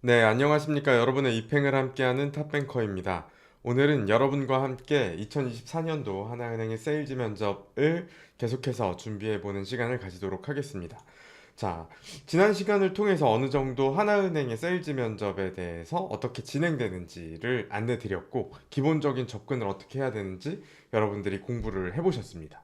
네, 안녕하십니까. 여러분의 입행을 함께하는 탑뱅커입니다. 오늘은 여러분과 함께 2024년도 하나은행의 세일즈 면접을 계속해서 준비해보는 시간을 가지도록 하겠습니다. 자, 지난 시간을 통해서 어느 정도 하나은행의 세일즈 면접에 대해서 어떻게 진행되는지를 안내드렸고, 기본적인 접근을 어떻게 해야 되는지 여러분들이 공부를 해보셨습니다.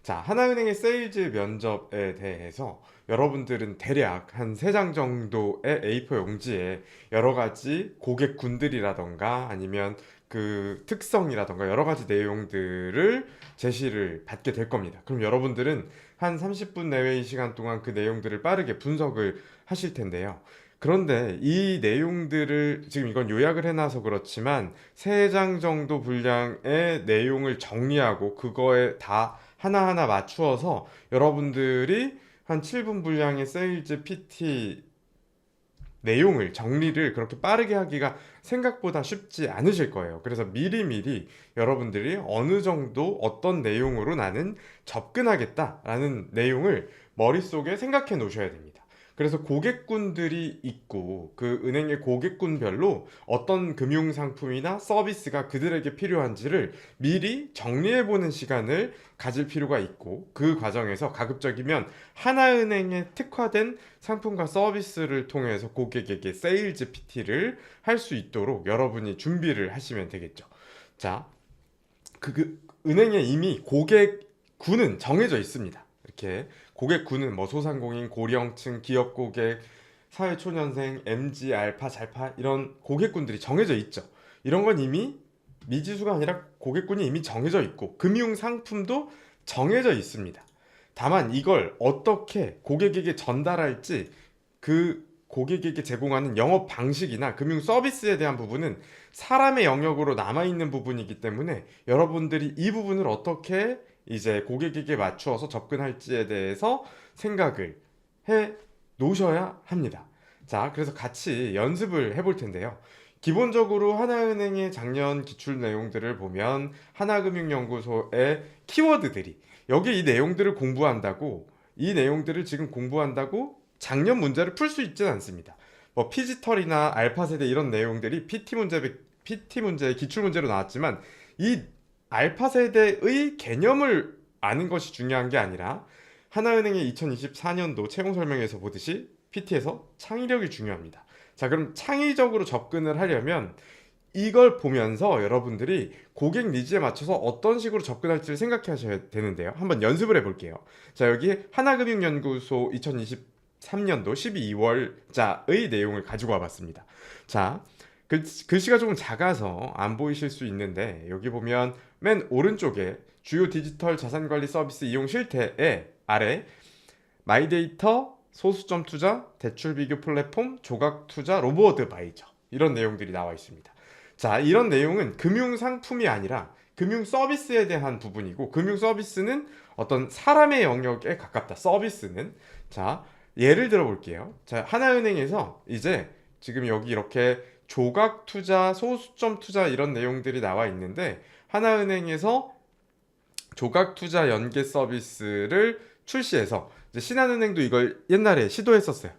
자, 하나은행의 세일즈 면접에 대해서 여러분들은 대략 한 3장 정도의 A4 용지에 여러 가지 고객군들이라던가 아니면 그 특성이라던가 여러 가지 내용들을 제시를 받게 될 겁니다. 그럼 여러분들은 한 30분 내외의 시간 동안 그 내용들을 빠르게 분석을 하실 텐데요. 그런데 이 내용들을 지금 이건 요약을 해놔서 그렇지만 3장 정도 분량의 내용을 정리하고 그거에 다 하나하나 맞추어서 여러분들이 한 7분 분량의 세일즈 PT 내용을 정리를 그렇게 빠르게 하기가 생각보다 쉽지 않으실 거예요. 그래서 미리미리 여러분들이 어느 정도 어떤 내용으로 나는 접근하겠다라는 내용을 머릿속에 생각해 놓으셔야 됩니다. 그래서 고객군들이 있고 그 은행의 고객군별로 어떤 금융상품이나 서비스가 그들에게 필요한지를 미리 정리해 보는 시간을 가질 필요가 있고 그 과정에서 가급적이면 하나은행에 특화된 상품과 서비스를 통해서 고객에게 세일즈 PT를 할 수 있도록 여러분이 준비를 하시면 되겠죠. 자, 은행에 이미 고객군은 정해져 있습니다. 이렇게 고객군은 뭐 소상공인, 고령층, 기업 고객, 사회초년생, MG, 알파, 잘파 이런 고객군들이 정해져 있죠. 이런 건 이미 미지수가 아니라 고객군이 이미 정해져 있고 금융 상품도 정해져 있습니다. 다만 이걸 어떻게 고객에게 전달할지 그 고객에게 제공하는 영업 방식이나 금융 서비스에 대한 부분은 사람의 영역으로 남아있는 부분이기 때문에 여러분들이 이 부분을 어떻게 이제 고객에게 맞추어서 접근할지에 대해서 생각을 해 놓으셔야 합니다. 자, 그래서 같이 연습을 해볼 텐데요. 기본적으로 하나은행의 작년 기출 내용들을 보면 하나금융연구소의 키워드들이 여기 이 내용들을 공부한다고 이 내용들을 지금 공부한다고 작년 문제를 풀 수 있지는 않습니다. 뭐 피지털이나 알파 세대 이런 내용들이 PT 문제의 기출 문제로 나왔지만 이 알파 세대의 개념을 아는 것이 중요한 게 아니라 하나은행의 2024년도 채용 설명에서 보듯이 PT에서 창의력이 중요합니다. 자, 그럼 창의적으로 접근을 하려면 이걸 보면서 여러분들이 고객 니즈에 맞춰서 어떤 식으로 접근할지를 생각하셔야 되는데요. 한번 연습을 해볼게요. 자, 여기 하나금융연구소 2023년도 12월자의 내용을 가지고 와봤습니다. 자, 글씨가 조금 작아서 안 보이실 수 있는데 여기 보면 맨 오른쪽에 주요 디지털 자산관리 서비스 이용 실태에 아래 마이데이터, 소수점 투자, 대출 비교 플랫폼, 조각 투자, 로보 어드바이저 이런 내용들이 나와 있습니다. 자, 이런 내용은 금융 상품이 아니라 금융 서비스에 대한 부분이고 금융 서비스는 어떤 사람의 영역에 가깝다. 서비스는 자, 예를 들어 볼게요. 자, 하나은행에서 이제 지금 여기 이렇게 조각 투자, 소수점 투자 이런 내용들이 나와 있는데 하나은행에서 조각 투자 연계 서비스를 출시해서 이제 신한은행도 이걸 옛날에 시도했었어요.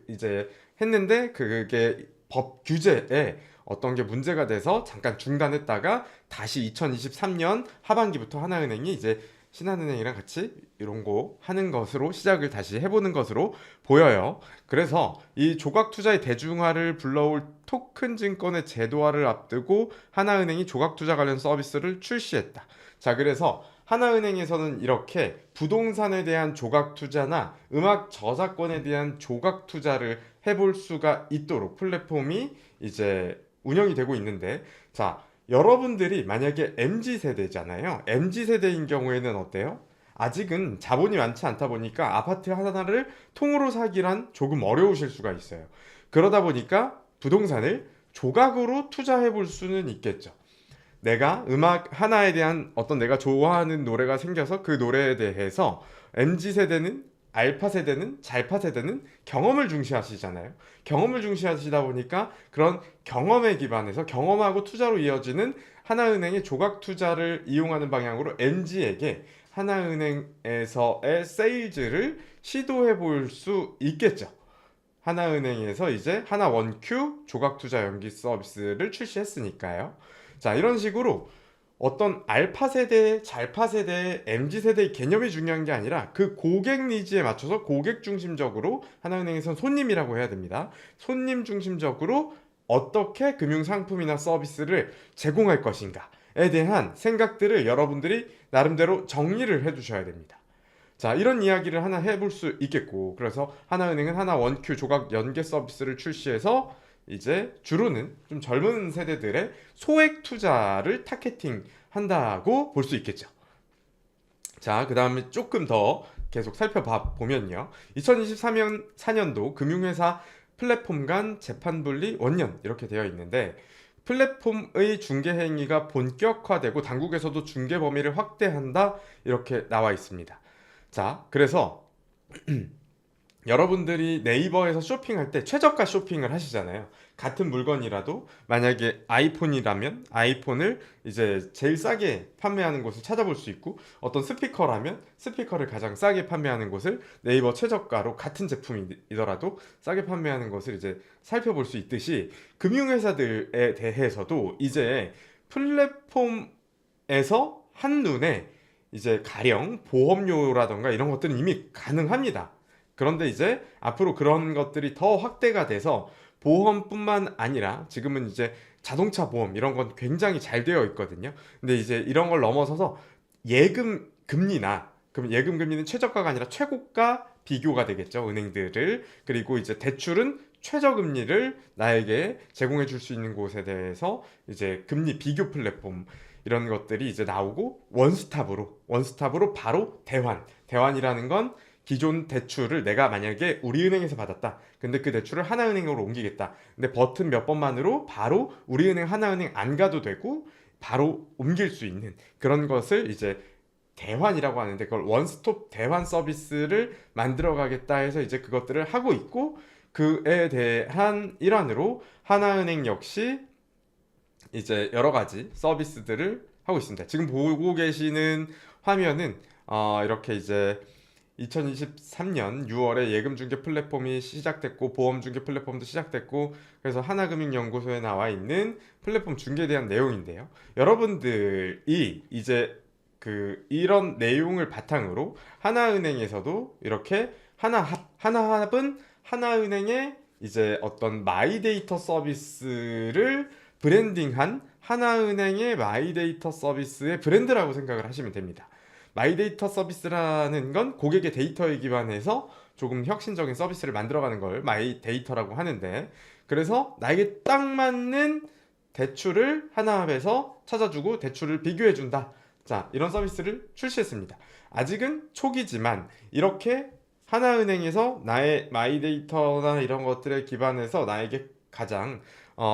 이제 했는데 그게 법 규제에 어떤 게 문제가 돼서 잠깐 중단했다가 다시 2023년 하반기부터 하나은행이 이제 신한은행이랑 같이 이런 거 하는 것으로 시작을 다시 해보는 것으로 보여요. 그래서 이 조각 투자의 대중화를 불러올 토큰 증권의 제도화를 앞두고 하나은행이 조각 투자 관련 서비스를 출시했다. 자, 그래서 하나은행에서는 이렇게 부동산에 대한 조각 투자나 음악 저작권에 대한 조각 투자를 해볼 수가 있도록 플랫폼이 이제 운영이 되고 있는데, 자, 여러분들이 만약에 MZ 세대잖아요. MZ 세대인 경우에는 어때요? 아직은 자본이 많지 않다 보니까 아파트 하나를 통으로 사기란 조금 어려우실 수가 있어요. 그러다 보니까 부동산을 조각으로 투자해 볼 수는 있겠죠. 내가 음악 하나에 대한 어떤 내가 좋아하는 노래가 생겨서 그 노래에 대해서 MZ 세대는 알파 세대는 잘파 세대는 경험을 중시하시잖아요. 경험을 중시하시다 보니까 그런 경험에 기반해서 경험하고 투자로 이어지는 하나은행의 조각 투자를 이용하는 방향으로 MZ에게 하나은행에서의 세일즈를 시도해 볼 수 있겠죠. 하나은행에서 이제 하나원큐 조각투자 연기 서비스를 출시했으니까요. 자, 이런 식으로 어떤 알파 세대, 잘파 세대, MZ 세대의 개념이 중요한 게 아니라 그 고객 니즈에 맞춰서 고객 중심적으로 하나은행에선 손님이라고 해야 됩니다. 손님 중심적으로 어떻게 금융 상품이나 서비스를 제공할 것인가에 대한 생각들을 여러분들이 나름대로 정리를 해 두셔야 됩니다. 자, 이런 이야기를 하나 해볼 수 있겠고, 그래서 하나은행은 하나 원큐 조각 연계 서비스를 출시해서 이제 주로는 좀 젊은 세대들의 소액 투자를 타겟팅 한다고 볼 수 있겠죠. 자, 그 다음에 조금 더 계속 살펴봐 보면요. 2024년도 금융회사 플랫폼 간 재판 분리 원년 이렇게 되어 있는데, 플랫폼의 중개 행위가 본격화되고 당국에서도 중개 범위를 확대한다 이렇게 나와 있습니다. 자, 그래서 여러분들이 네이버에서 쇼핑할 때 최저가 쇼핑을 하시잖아요. 같은 물건이라도 만약에 아이폰이라면 아이폰을 이제 제일 싸게 판매하는 곳을 찾아볼 수 있고, 어떤 스피커라면 스피커를 가장 싸게 판매하는 곳을 네이버 최저가로 같은 제품이더라도 싸게 판매하는 것을 이제 살펴볼 수 있듯이, 금융회사들에 대해서도 이제 플랫폼에서 한눈에 이제 가령 보험료라던가 이런 것들은 이미 가능합니다. 그런데 이제 앞으로 그런 것들이 더 확대가 돼서 보험뿐만 아니라 지금은 이제 자동차 보험 이런 건 굉장히 잘 되어 있거든요. 근데 이제 이런 걸 넘어서서 예금 금리나, 그럼 예금 금리는 최저가가 아니라 최고가 비교가 되겠죠. 은행들을. 그리고 이제 대출은 최저 금리를 나에게 제공해 줄 수 있는 곳에 대해서 이제 금리 비교 플랫폼 이런 것들이 이제 나오고, 원스톱으로 바로 대환이라는 건 기존 대출을 내가 만약에 우리은행에서 받았다. 근데 그 대출을 하나은행으로 옮기겠다. 근데 버튼 몇 번만으로 바로 우리은행 하나은행 안 가도 되고 바로 옮길 수 있는 그런 것을 이제 대환이라고 하는데, 그걸 원스톱 대환 서비스를 만들어 가겠다 해서 이제 그것들을 하고 있고, 그에 대한 일환으로 하나은행 역시 이제 여러 가지 서비스들을 하고 있습니다. 지금 보고 계시는 화면은 이렇게 이제 2023년 6월에 예금 중개 플랫폼이 시작됐고 보험 중개 플랫폼도 시작됐고, 그래서 하나금융연구소에 나와 있는 플랫폼 중개에 대한 내용인데요. 여러분들이 이제 이런 내용을 바탕으로 하나은행에서도 이렇게 하나합은 하나은행의 이제 어떤 마이데이터 서비스를 브랜딩한 하나은행의 마이데이터 서비스의 브랜드라고 생각을 하시면 됩니다. 마이데이터 서비스라는 건 고객의 데이터에 기반해서 조금 혁신적인 서비스를 만들어가는 걸 마이데이터라고 하는데, 그래서 나에게 딱 맞는 대출을 하나합에서 찾아주고 대출을 비교해준다. 자, 이런 서비스를 출시했습니다. 아직은 초기지만 이렇게 하나은행에서 나의 마이데이터나 이런 것들에 기반해서 나에게 가장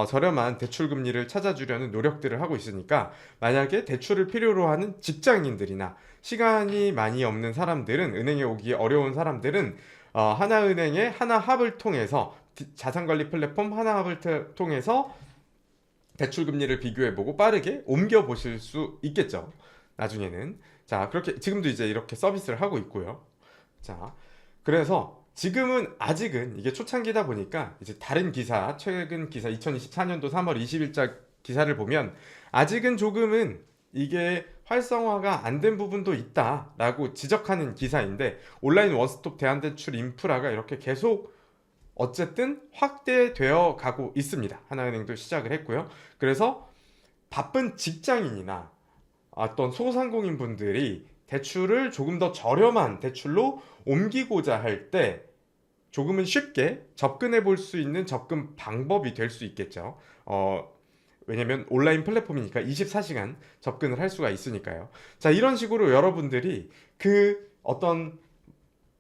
저렴한 대출 금리를 찾아주려는 노력들을 하고 있으니까, 만약에 대출을 필요로 하는 직장인들이나 시간이 많이 없는 사람들은, 은행에 오기 어려운 사람들은 하나은행의 하나합을 통해서, 자산관리 플랫폼 하나합을 통해서 대출 금리를 비교해보고 빠르게 옮겨 보실 수 있겠죠. 나중에는. 자, 그렇게 지금도 이제 이렇게 서비스를 하고 있고요. 자, 그래서 지금은 아직은 이게 초창기다 보니까 이제 다른 기사, 최근 기사 2024년도 3월 20일자 기사를 보면 아직은 조금은 이게 활성화가 안 된 부분도 있다라고 지적하는 기사인데, 온라인 원스톱 대환대출 인프라가 이렇게 계속 어쨌든 확대되어 가고 있습니다. 하나은행도 시작을 했고요. 그래서 바쁜 직장인이나 어떤 소상공인 분들이 대출을 조금 더 저렴한 대출로 옮기고자 할 때 조금은 쉽게 접근해 볼 수 있는 접근 방법이 될 수 있겠죠. 왜냐면 온라인 플랫폼이니까 24시간 접근을 할 수가 있으니까요. 자, 이런 식으로 여러분들이 어떤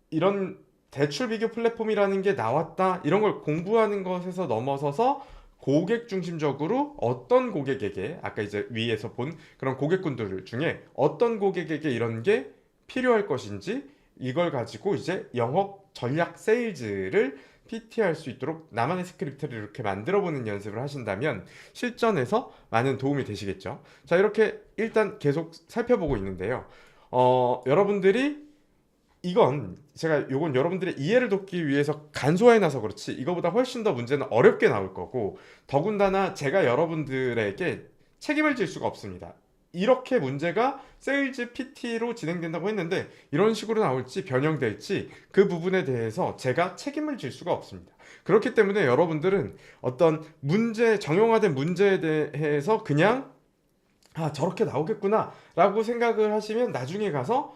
이런 대출 비교 플랫폼이라는 게 나왔다, 이런 걸 공부하는 것에서 넘어서서 고객 중심적으로 어떤 고객에게, 아까 이제 위에서 본 그런 고객군들 중에 어떤 고객에게 이런 게 필요할 것인지, 이걸 가지고 이제 영업 전략 세일즈를 PT할 수 있도록 나만의 스크립트를 이렇게 만들어 보는 연습을 하신다면 실전에서 많은 도움이 되시겠죠. 자, 이렇게 일단 계속 살펴보고 있는데요. 여러분들이 이건 제가 요건 여러분들의 이해를 돕기 위해서 간소화해놔서 그렇지 이거보다 훨씬 더 문제는 어렵게 나올 거고 더군다나 제가 여러분들에게 책임을 질 수가 없습니다. 이렇게 문제가 세일즈 PT로 진행된다고 했는데 이런 식으로 나올지 변형될지 그 부분에 대해서 제가 책임을 질 수가 없습니다. 그렇기 때문에 여러분들은 어떤 문제, 정형화된 문제에 대해서 그냥 저렇게 나오겠구나 라고 생각을 하시면 나중에 가서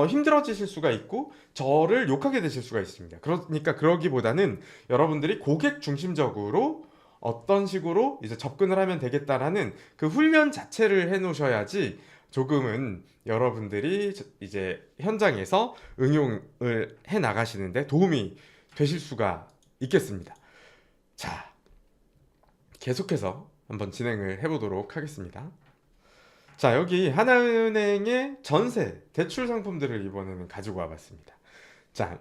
힘들어지실 수가 있고 저를 욕하게 되실 수가 있습니다. 그러니까 그러기보다는 여러분들이 고객 중심적으로 어떤 식으로 이제 접근을 하면 되겠다라는 그 훈련 자체를 해 놓으셔야지 조금은 여러분들이 이제 현장에서 응용을 해 나가시는데 도움이 되실 수가 있겠습니다. 자, 계속해서 한번 진행을 해 보도록 하겠습니다. 자, 여기 하나은행의 전세 대출 상품들을 이번에는 가지고 와봤습니다. 자,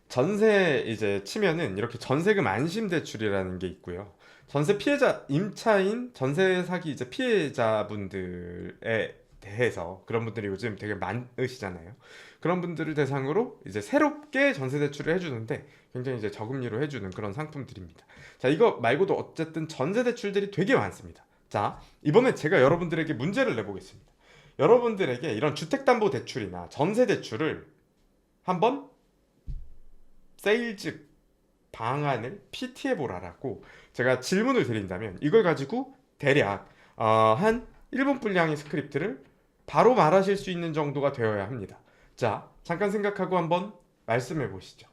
전세 이제 치면은 이렇게 전세금 안심 대출이라는 게 있고요. 전세 피해자, 임차인 전세 사기 이제 피해자분들에 대해서 그런 분들이 요즘 되게 많으시잖아요. 그런 분들을 대상으로 이제 새롭게 전세 대출을 해주는데 굉장히 이제 저금리로 해주는 그런 상품들입니다. 자, 이거 말고도 어쨌든 전세 대출들이 되게 많습니다. 자, 이번에 제가 여러분들에게 문제를 내보겠습니다. 여러분들에게 이런 주택담보대출이나 전세대출을 한번 세일즈 방안을 PT해보라라고 제가 질문을 드린다면 이걸 가지고 대략 한 1분 분량의 스크립트를 바로 말하실 수 있는 정도가 되어야 합니다. 자, 잠깐 생각하고 한번 말씀해 보시죠.